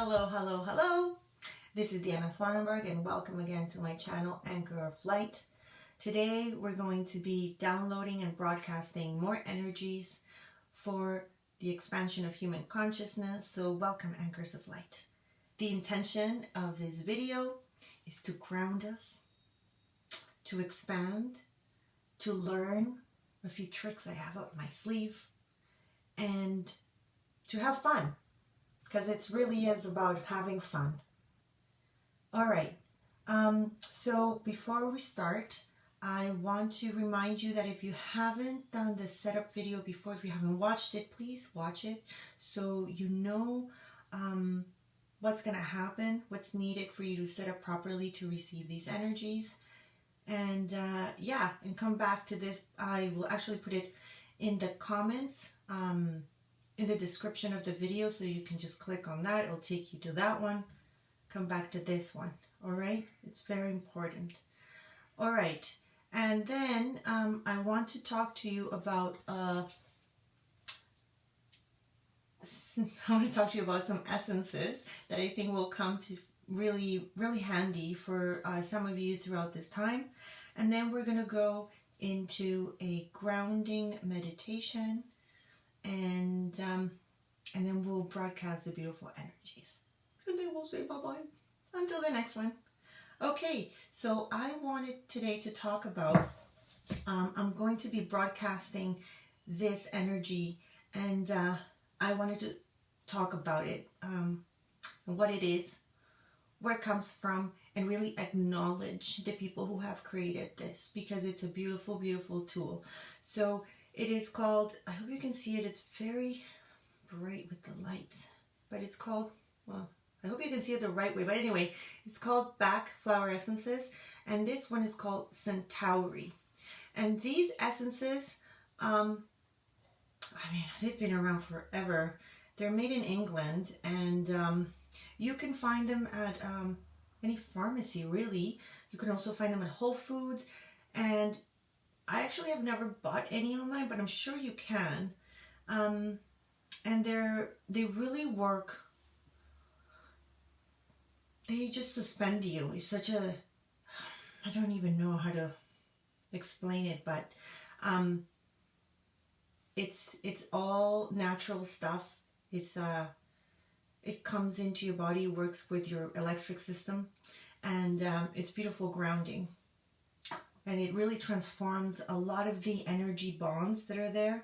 Hello, hello, hello. This is Deanna Swanenberg and welcome again to my channel, Anchor of Light. Today we're going to be downloading and broadcasting more energies for the expansion of human consciousness. So welcome, Anchors of Light. The intention of this video is to ground us, to expand, to learn a few tricks I have up my sleeve, and to have fun. Because it really is about having fun. All right, so before we start, I want to remind you that if you haven't done the setup video before, if you haven't watched it, please watch it so you know what's going to happen, what's needed for you to set up properly to receive these energies. And and come back to this. I will actually put it in the comments, in the description of the video, so you can just click on that. It'll take you to that one. Come back to this one. All right, it's very important. All right, and then I want to talk to you about some essences that I think will come to really handy for some of you throughout this time. And then we're going to go into a grounding meditation, and then we'll broadcast the beautiful energies, and then we'll say bye-bye until the next one. Okay, so I wanted today to talk about, I'm going to be broadcasting this energy, and I wanted to talk about it, and what it is, where it comes from, and really acknowledge the people who have created this, because it's a beautiful, beautiful tool. So it is called, I hope you can see it, it's very bright with the lights, but it's called, well, I hope you can see it the right way, but anyway, it's called Bach Flower Essences, and this one is called Centaury. And these essences, they've been around forever. They're made in England, and you can find them at any pharmacy, really. You can also find them at Whole Foods, and I actually have never bought any online, but I'm sure you can. And they really work. They just suspend you. It's such a, I don't even know how to explain it, but it's all natural stuff. It comes into your body, works with your electric system, and it's beautiful grounding. And it really transforms a lot of the energy bonds that are there.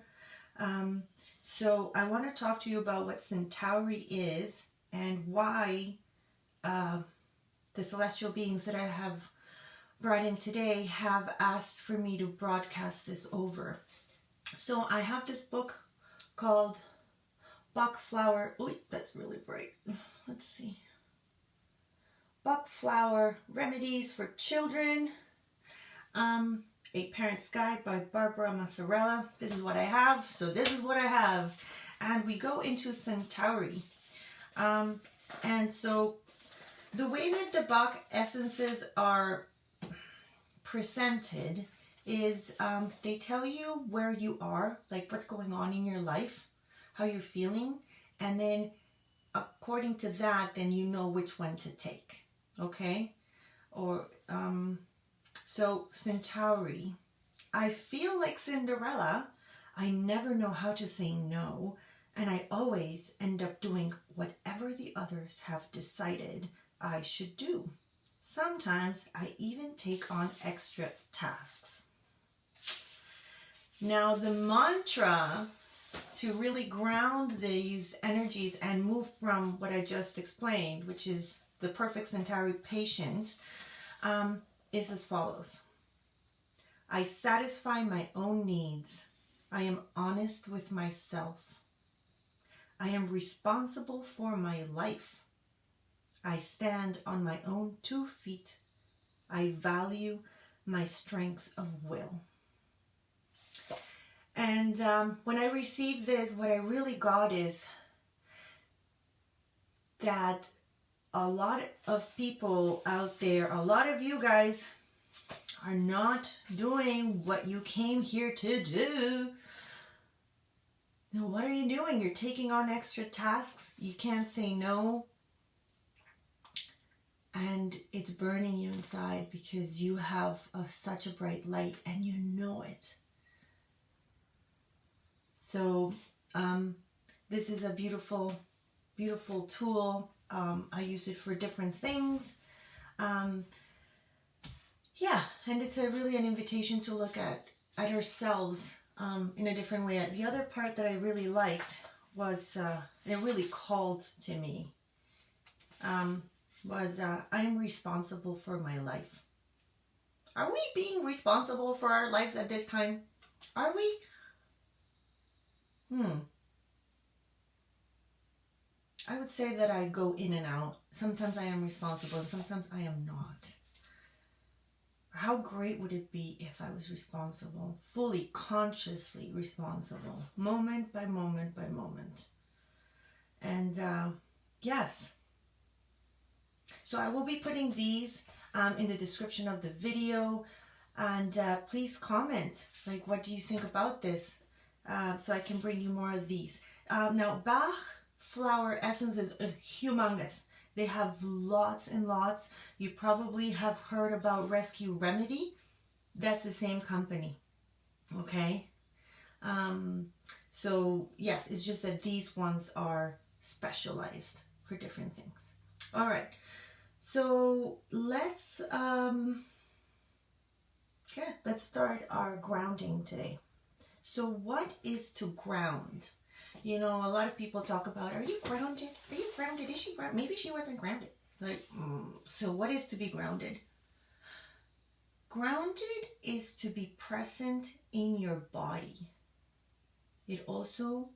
So I want to talk to you about what Centaury is, and why the celestial beings that I have brought in today have asked for me to broadcast this over. So I have this book called Bach Flower, oh, that's really bright. Let's see. Bach Flower Remedies for Children. A Parent's Guide by Mazzarella. This is what I have. So this is what I have. And we go into Centaury. And so the way that the Bach essences are presented is they tell you where you are, like what's going on in your life, how you're feeling, and then according to that, then you know which one to take. Okay? Or so Centaury, I feel like Cinderella. I never know how to say no, and I always end up doing whatever the others have decided I should do. Sometimes I even take on extra tasks. Now the mantra to really ground these energies and move from what I just explained, which is the perfect Centaury patient, is as follows. I satisfy my own needs. I am honest with myself. I am responsible for my life. I stand on my own 2 feet. I value my strength of will. And when I received this, what I really got is that a lot of people out there, a lot of you guys are not doing what you came here to do. Now, what are you doing? You're taking on extra tasks. You can't say no. and it's burning you inside because you have such a bright light and you know it. So this is a beautiful, beautiful tool. I use it for different things. Yeah, and it's really an invitation to look at ourselves in a different way. The other part that I really liked was, and it really called to me, was I'm responsible for my life. Are we being responsible for our lives at this time? Are we? I would say that I go in and out. Sometimes I am responsible and sometimes I am not. How great would it be if I was responsible, fully, consciously responsible, moment by moment by moment. And yes. So I will be putting these in the description of the video. And please comment, like, what do you think about this? So I can bring you more of these. Now, Bach flower essence is humongous. They have lots and lots. You probably have heard about Rescue Remedy. That's the same company. Okay? So, yes, it's just that these ones are specialized for different things. All right. So, let's start our grounding today. So, what is to ground? You know, a lot of people talk about, are you grounded? Are you grounded? Is she grounded? Maybe she wasn't grounded. Like, so what is to be grounded? Grounded is to be present in your body. It also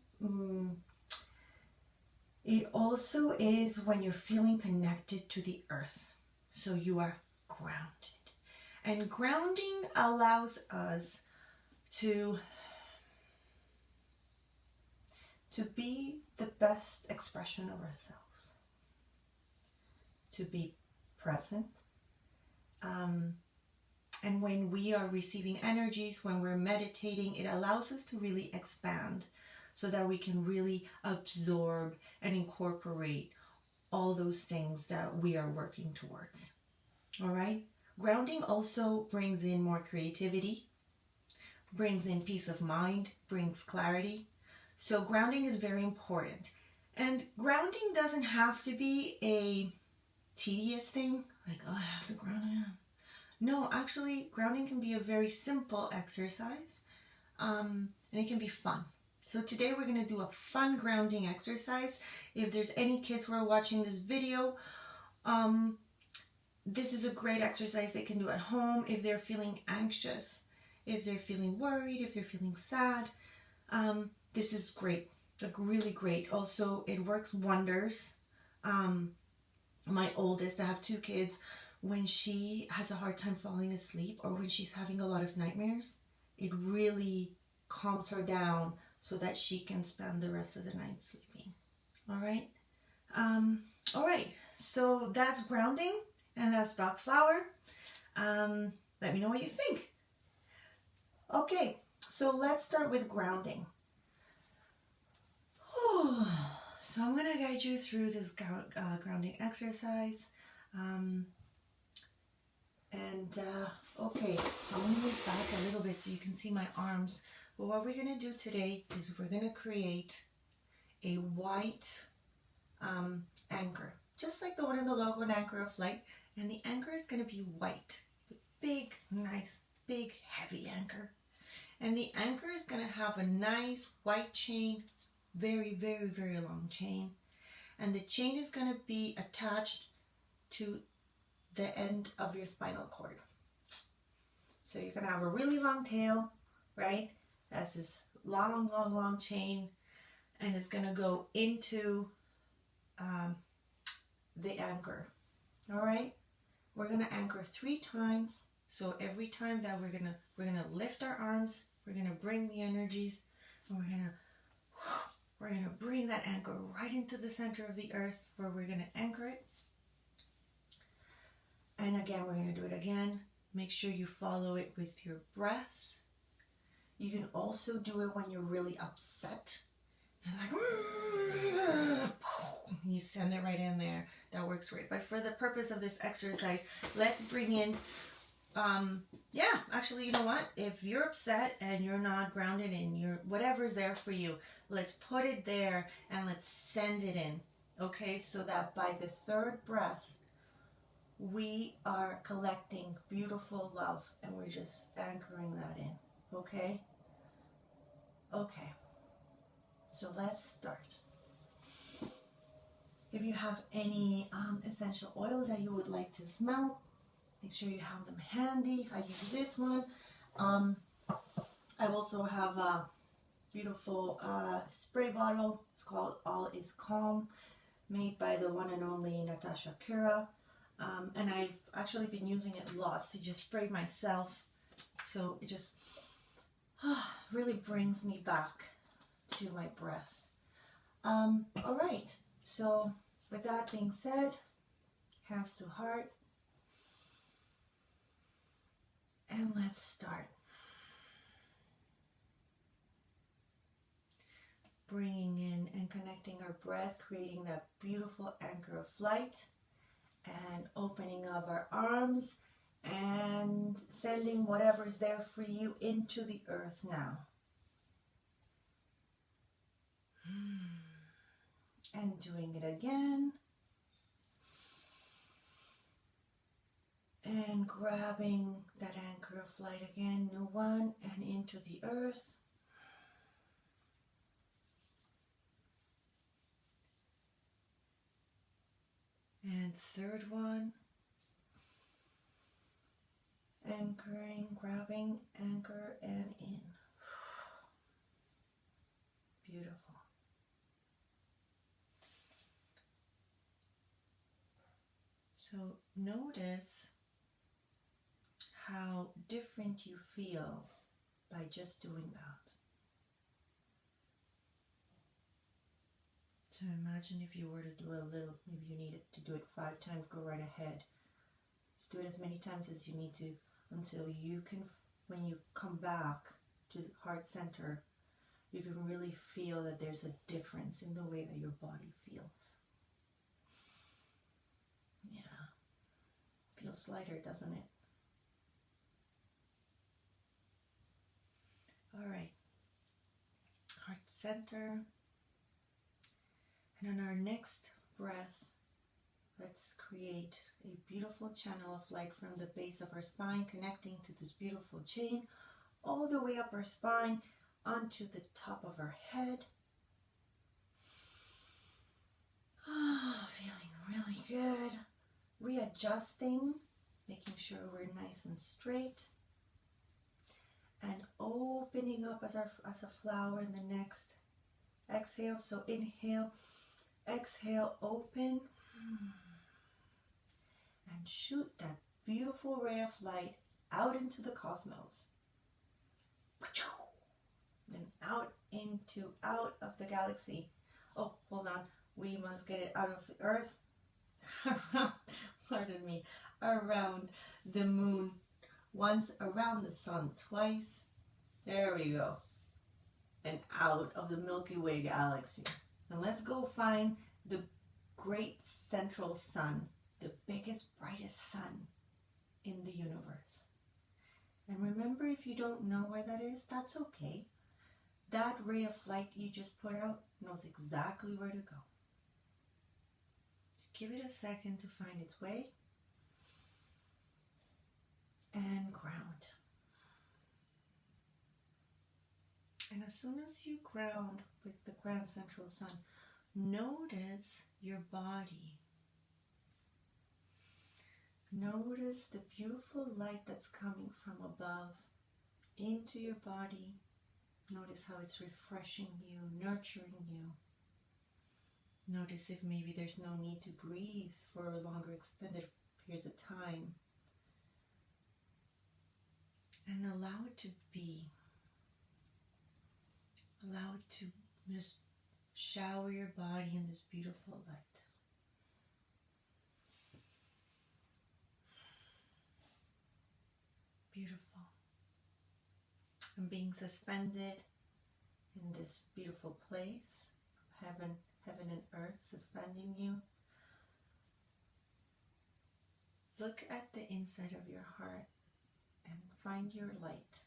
is when you're feeling connected to the earth. So you are grounded. And grounding allows us to be the best expression of ourselves, to be present. And when we are receiving energies, when we're meditating, it allows us to really expand so that we can really absorb and incorporate all those things that we are working towards. All right? Grounding also brings in more creativity, brings in peace of mind, brings clarity. So grounding is very important. And grounding doesn't have to be a tedious thing, like, oh, I have to ground again. No, actually, grounding can be a very simple exercise, and it can be fun. So today we're going to do a fun grounding exercise. If there's any kids who are watching this video, this is a great exercise they can do at home if they're feeling anxious, if they're feeling worried, if they're feeling sad. This is great, like really great. Also, it works wonders. My oldest, I have 2 kids, when she has a hard time falling asleep or when she's having a lot of nightmares, it really calms her down so that she can spend the rest of the night sleeping. All right. All right. So that's grounding and that's Bach flower. Let me know what you think. Okay. So let's start with grounding. So I'm going to guide you through this grounding exercise. Okay, so I'm going to move back a little bit so you can see my arms. But what we're going to do today is we're going to create a white anchor, just like the one in the logo, an anchor of light. And the anchor is going to be white, the big, nice, big, heavy anchor. And the anchor is going to have a nice white chain, very, very, very long chain. And the chain is going to be attached to the end of your spinal cord. So you're going to have a really long tail, right? That's this long, long, long chain. And it's going to go into the anchor. All right? We're going to anchor 3 times. So every time that we're going to lift our arms, we're going to bring the energies, and we're going to bring that anchor right into the center of the earth where we're going to anchor it. And again, we're going to do it again. Make sure you follow it with your breath. You can also do it when you're really upset. It's like, you send it right in there. That works to it. But for the purpose of this exercise, let's bring in, yeah, actually, you know what? If you're upset and you're not grounded in your, whatever's there for you, let's put it there and let's send it in. Okay, so that by the third breath, we are collecting beautiful love and we're just anchoring that in. Okay? Okay. So let's start. If you have any essential oils that you would like to smell, make sure you have them handy. I use this one. I also have a beautiful spray bottle. It's called All Is Calm, made by the one and only Natasha Kura. And I've actually been using it lots to just spray myself. So it just really brings me back to my breath. All right. So with that being said, hands to heart. And let's start. Bringing in and connecting our breath, creating that beautiful anchor of light, and opening up our arms and sending whatever's there for you into the earth now. And doing it again. And grabbing that anchor of light again, new one, and into the earth. And third one. Anchoring, grabbing, anchor, and in. Beautiful. So notice how different you feel by just doing that. So imagine if you were to do a little, maybe you needed to do it 5 times, go right ahead. Just do it as many times as you need to until you can, when you come back to the heart center, you can really feel that there's a difference in the way that your body feels. Yeah. Feels lighter, doesn't it? All right. Heart center. And on our next breath, let's create a beautiful channel of light from the base of our spine, connecting to this beautiful chain, all the way up our spine, onto the top of our head. Feeling really good. Readjusting, making sure we're nice and straight. And opening up as a flower in the next exhale. So inhale, exhale, open. And shoot that beautiful ray of light out into the cosmos. Then out of the galaxy. Oh, hold on. We must get it out of the earth. Pardon me. Around the moon. Once, around the sun twice. There we go. And out of the Milky Way galaxy. And let's go find the great central sun. The biggest, brightest sun in the universe. And remember, if you don't know where that is, that's okay. That ray of light you just put out knows exactly where to go. Give it a second to find its way. And ground. And as soon as you ground with the grand central sun, notice your body. Notice the beautiful light that's coming from above into your body. Notice how it's refreshing you, nurturing you. Notice if maybe there's no need to breathe for longer extended periods of time. And allow it to be. Allow it to just shower your body in this beautiful light. Beautiful. And being suspended in this beautiful place, heaven and earth suspending you. look at the inside of your heart and find your light.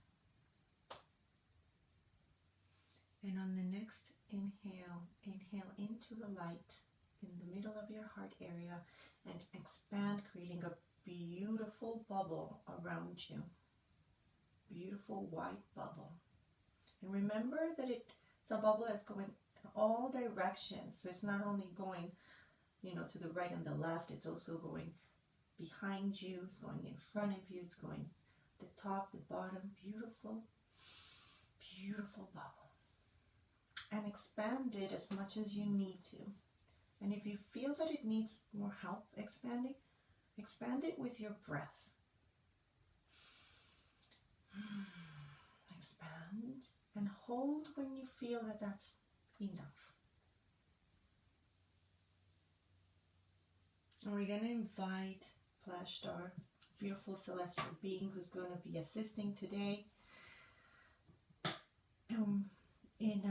And on the next inhale, inhale into the light in the middle of your heart area and expand, creating a beautiful bubble around you. Beautiful white bubble. And remember that it's a bubble that's going in all directions. So it's not only going, to the right and the left, it's also going behind you, it's going in front of you, it's going the top, the bottom. Beautiful, beautiful bubble. And expand it as much as you need to. And if you feel that it needs more help expanding, expand it with your breath. Expand and hold when you feel that that's enough. And we're going to invite Plashtar, beautiful celestial being who's going to be assisting today in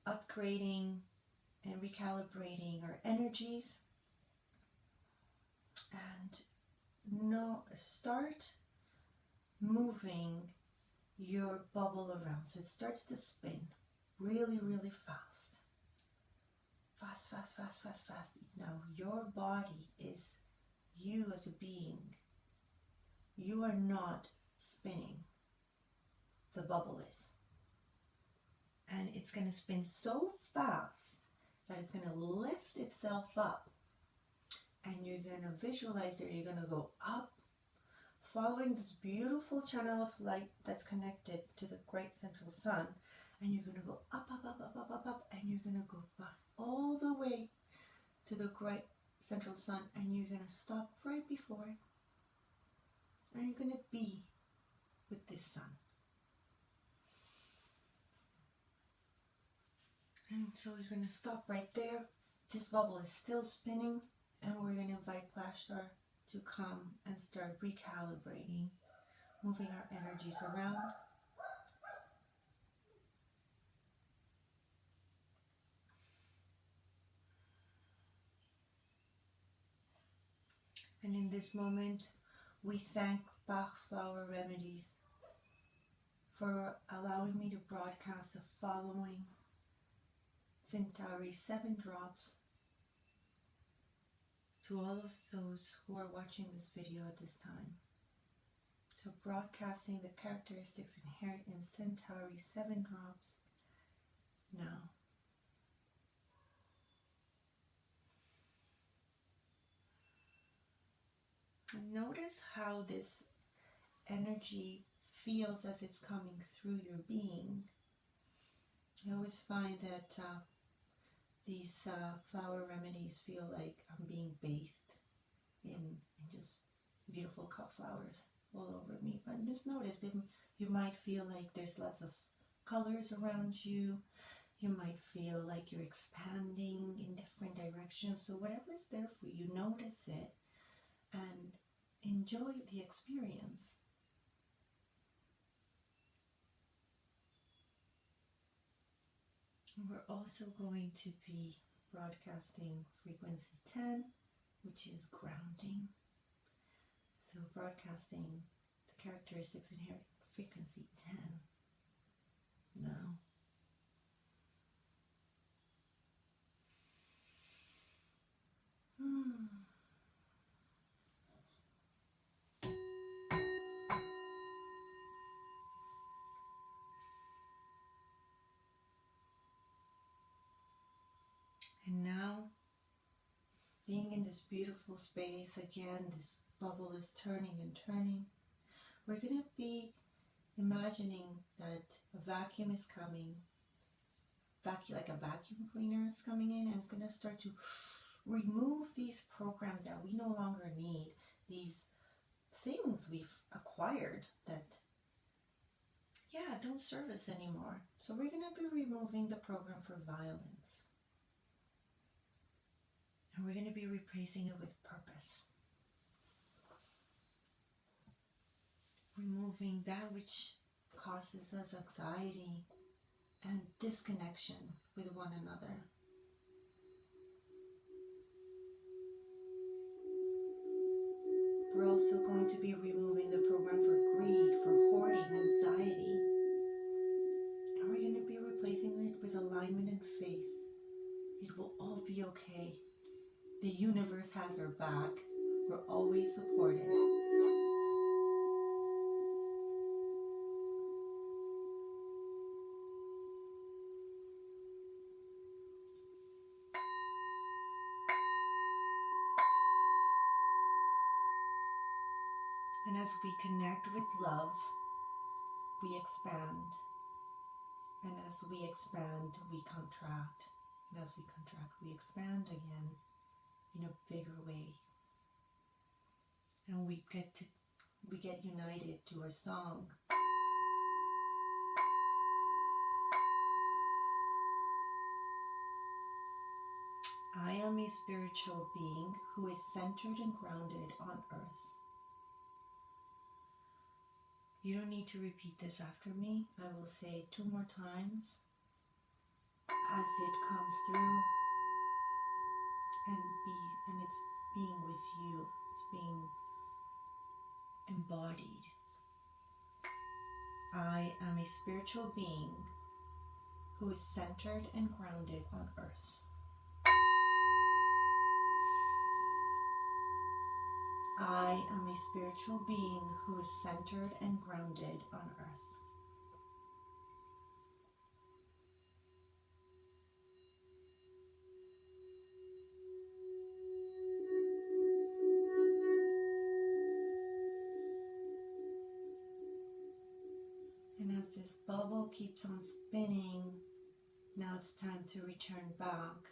upgrading and recalibrating our energies. And start moving your bubble around. So it starts to spin really, really fast. Fast, fast, fast, fast, fast. Now your body is you as a being. You are not spinning. The bubble is. And it's going to spin so fast that it's going to lift itself up. And you're going to visualize that you're going to go up, following this beautiful channel of light that's connected to the great central sun. And you're going to go up, up, up, up, up, up, up. And you're going to go back all the way to the great central sun. And you're going to stop right before it. And you're going to be with this sun. And so you're going to stop right there. This bubble is still spinning, and we're going to invite Plashtar to come and start recalibrating, moving our energies around. And in this moment, we thank Bach Flower Remedies for allowing me to broadcast the following Centaury 7 drops to all of those who are watching this video at this time. So broadcasting the characteristics inherent in Centaury 7 drops now. And notice how this energy feels as it's coming through your being. I always find that these flower remedies feel like I'm being bathed in just beautiful cut flowers all over me. But just notice that you might feel like there's lots of colors around you. You might feel like you're expanding in different directions. So whatever's there for you, notice it and enjoy the experience. We're also going to be broadcasting frequency 10, which is grounding. So broadcasting the characteristics inherent in frequency 10 now. And now, being in this beautiful space again, this bubble is turning and turning. We're going to be imagining that a vacuum is coming, like a vacuum cleaner is coming in, and it's going to start to remove these programs that we no longer need, these things we've acquired that, don't serve us anymore. So we're going to be removing the program for violence. And we're going to be replacing it with purpose. Removing that which causes us anxiety and disconnection with one another. We're also going to be removing the program for greed, for hoarding, anxiety. And we're going to be replacing it with alignment and faith. It will all be okay. The universe has our back. We're always supported. And as we connect with love, we expand. And as we expand, we contract. And as we contract, we expand again in a bigger way. And we get united to our song. I am a spiritual being who is centered and grounded on earth. You don't need to repeat this after me. I will say it 2 more times as it comes through, and it's being with you. It's being embodied. I am a spiritual being who is centered and grounded on earth. I am a spiritual being who is centered and grounded on earth. And as this bubble keeps on spinning, now it's time to return back.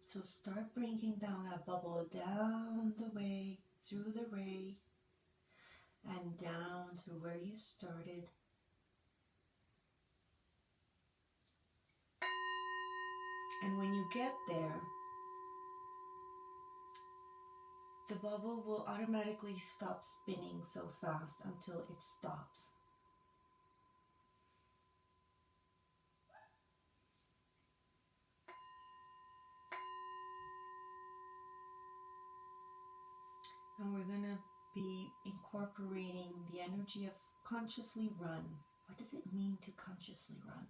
So start bringing down that bubble down the way, through the ray, and down to where you started. And when you get there, the bubble will automatically stop spinning so fast until it stops. And we're going to be incorporating the energy of consciously run. What does it mean to consciously run?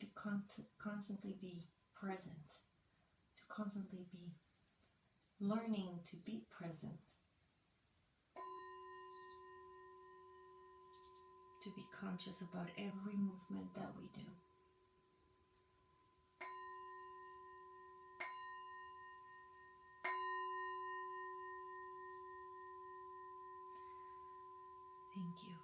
To constantly be present. To constantly be learning to be present. To be conscious about every movement that we do. Thank you.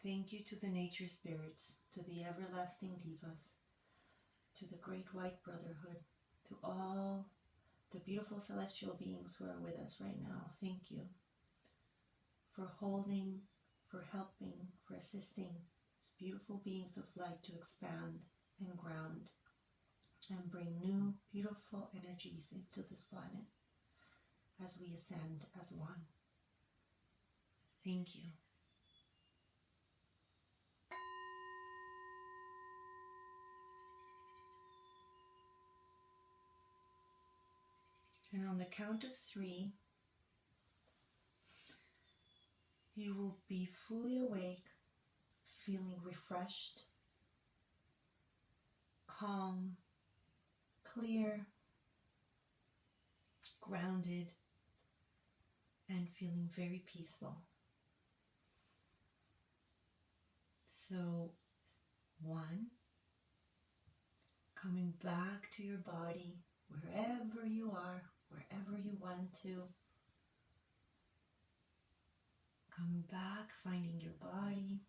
Thank you to the nature spirits, to the everlasting divas, to the great white brotherhood, to all the beautiful celestial beings who are with us right now. Thank you for holding, for helping, for assisting these beautiful beings of light to expand and ground and bring new beautiful energies into this planet as we ascend as one. Thank you. And on the count of 3, you will be fully awake, feeling refreshed, calm, clear, grounded, and feeling very peaceful. So, 1, coming back to your body, wherever you are, wherever you want to. Coming back, finding your body.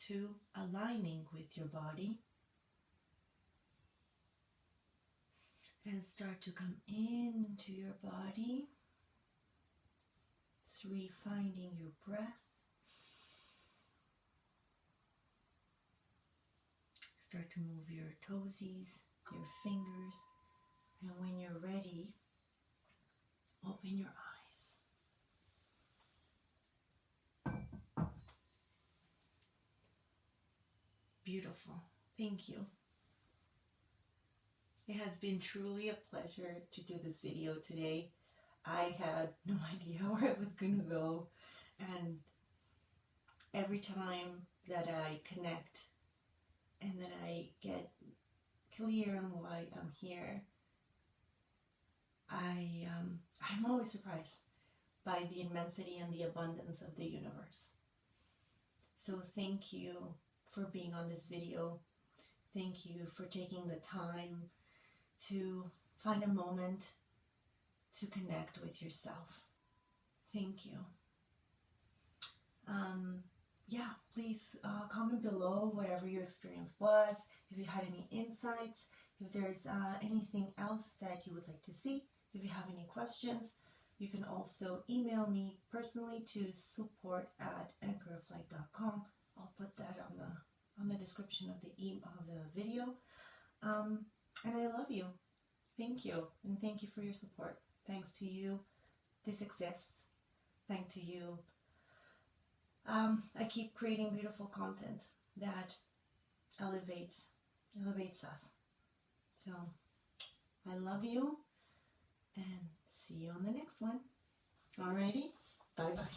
2, aligning with your body. And start to come into your body. 3, finding your breath. Start to move your toesies, your fingers, and when you're ready, open your eyes. Beautiful. Thank you. It has been truly a pleasure to do this video today. I had no idea where it was going to go, and every time that I connect and that I get clear on why I'm here, I'm always surprised by the immensity and the abundance of the universe. So thank you for being on this video. Thank you for taking the time to find a moment to connect with yourself. Thank you. Yeah, please comment below whatever your experience was, if you had any insights, if there's anything else that you would like to see, if you have any questions. You can also email me personally to support@anchoroflight.com. I'll put that on the description of the video. And I love you. Thank you, and thank you for your support. Thanks to you, this exists. Thanks to you, I keep creating beautiful content that elevates us. So I love you, and see you on the next one. Alrighty, bye bye.